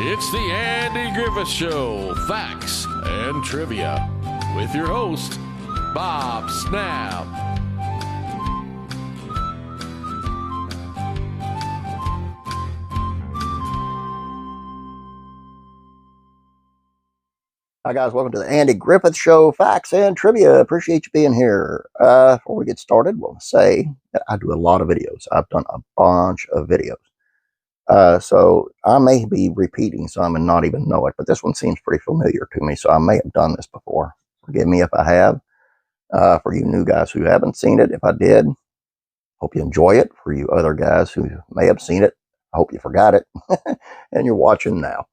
It's the Andy Griffith Show, Facts and Trivia, with your host, Bob Snap. Hi guys, welcome to the Andy Griffith Show, Facts and Trivia. Appreciate you being here. Before we get started, I want to say that I do a lot of videos. I've done a bunch of videos. So I may be repeating some and not even know it, but this one seems pretty familiar to me, so I may have done this before. Forgive me if I have. For you new guys who haven't seen it, if I did, hope you enjoy it. For you other guys who may have seen it, I hope you forgot it and you're watching now.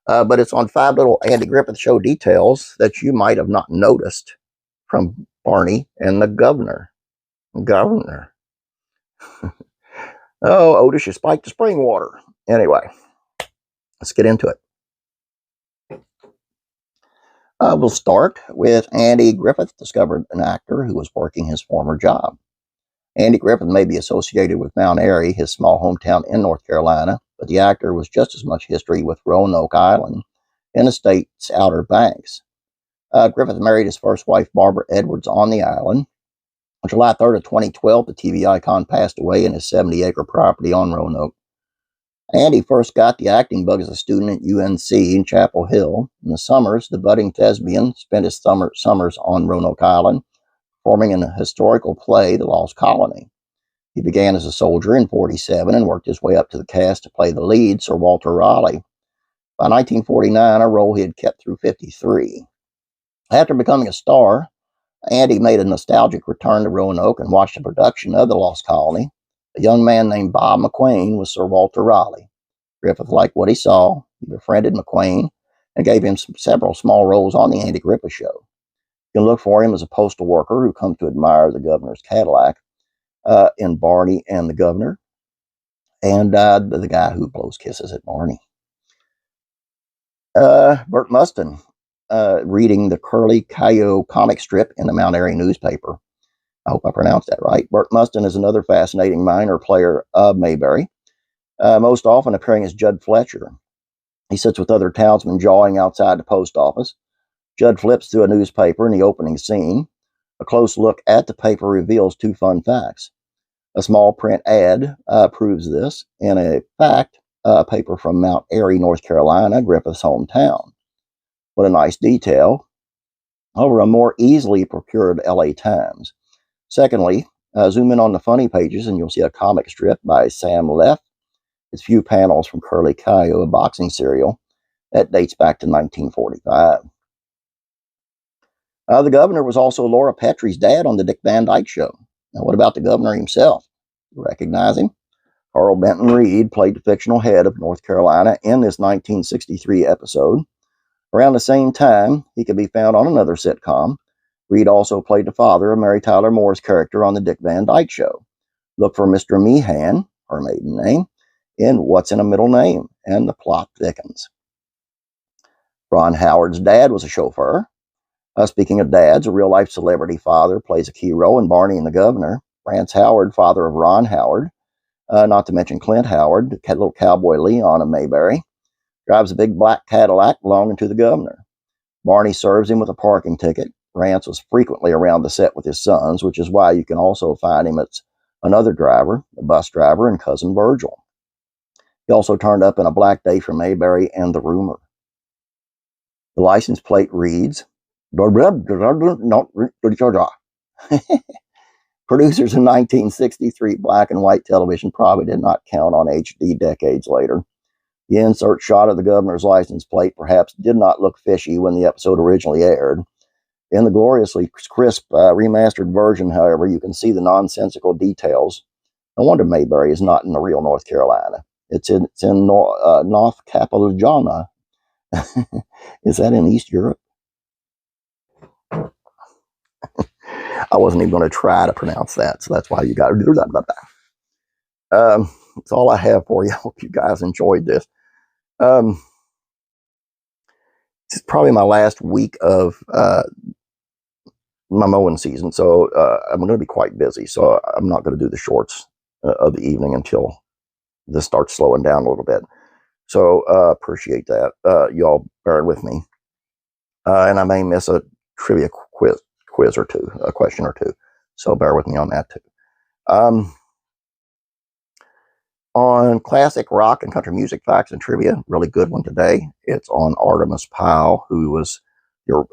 But it's on 5 little Andy Griffith Show details that you might have not noticed from Barney and the governor. Oh, Otis, you spiked the spring water. Anyway, let's get into it. We'll start with Andy Griffith discovered an actor who was working his former job. Andy Griffith may be associated with Mount Airy, his small hometown in North Carolina, but the actor was just as much history with Roanoke Island in the state's Outer Banks. Griffith married his first wife, Barbara Edwards, on the island. On July 3rd of 2012, the TV icon passed away in his 70-acre property on Roanoke. Andy first got the acting bug as a student at UNC in Chapel Hill. In the summers, the budding thespian spent his summers on Roanoke Island, performing in a historical play, The Lost Colony. He began as a soldier in 1947 and worked his way up to the cast to play the lead, Sir Walter Raleigh. By 1949, a role he had kept through 1953. After becoming a star, Andy made a nostalgic return to Roanoke and watched a production of The Lost Colony. A young man named Bob McQueen was Sir Walter Raleigh. Griffith liked what he saw. He befriended McQueen and gave him several small roles on The Andy Griffith Show. You can look for him as a postal worker who comes to admire the governor's Cadillac in Barney and the Governor, and the guy who blows kisses at Barney. Bert Mustin, reading the Curly Coyote comic strip in the Mount Airy newspaper. I hope I pronounced that right. Bert Mustin is another fascinating minor player of Mayberry, most often appearing as Judd Fletcher. He sits with other townsmen jawing outside the post office. Judd flips through a newspaper in the opening scene. A close look at the paper reveals 2 fun facts. A small print ad proves this, and a fact, paper from Mount Airy, North Carolina, Griffith's hometown. What a nice detail. However, a more easily procured LA Times. Secondly, zoom in on the funny pages and you'll see a comic strip by Sam Leff. It's few panels from Curly Coyote, a boxing serial that dates back to 1945. The governor was also Laura Petrie's dad on the Dick Van Dyke Show. Now, what about the governor himself? You recognize him? Carl Benton Reed played the fictional head of North Carolina in this 1963 episode. Around the same time, he could be found on another sitcom. Reed also played the father of Mary Tyler Moore's character on the Dick Van Dyke Show. Look for Mr. Meehan, her maiden name, in What's in a Middle Name, and the plot thickens. Ron Howard's dad was a chauffeur. Speaking of dads, a real-life celebrity father plays a key role in Barney and the Governor. Rance Howard, father of Ron Howard, not to mention Clint Howard, the little cowboy Leon of Mayberry, drives a big black Cadillac belonging to the governor. Barney serves him with a parking ticket. Rance was frequently around the set with his sons, which is why you can also find him as another driver, a bus driver, and Cousin Virgil. He also turned up in A Black Day from Mayberry and The Rumor. The license plate reads, Producers in 1963 black and white television probably did not count on HD decades later. The insert shot of the governor's license plate perhaps did not look fishy when the episode originally aired. In the gloriously crisp remastered version, however, you can see the nonsensical details. No wonder Mayberry is not in the real North Carolina. It's in North Carolina. Is that in East Europe? I wasn't even going to try to pronounce that, so that's why you got to do that. That's all I have for you. I hope you guys enjoyed this. It's probably my last week of my mowing season, so I'm going to be quite busy, so I'm not going to do the shorts of the evening until this starts slowing down a little bit. So appreciate that. Y'all bearing with me. And I may miss a trivia quiz or two, a question or two. So bear with me on that too. On classic rock and country music facts and trivia, really good one today. It's on Artemis Powell, who was your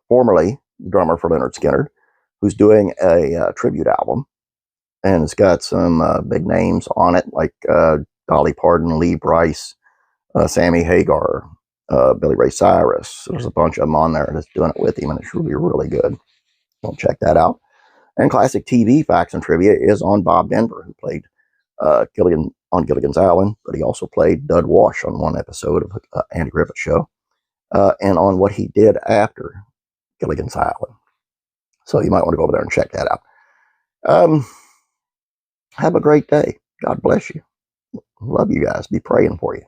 formerly drummer for Lynyrd Skynyrd, who's doing a tribute album, and it's got some big names on it like Dolly Parton, Lee Brice, Sammy Hagar, Billy Ray Cyrus. There's a bunch of them on there that's doing it with him, and it's really, really good. Don't check that out. And classic TV facts and trivia is on Bob Denver, who played Gilligan on Gilligan's Island, but he also played Dud Wash on one episode of Andy Griffith Show, and on what he did after Gilligan's Island. So you might want to go over there and check that out. Have a great day. God bless you. Love you guys. Be praying for you.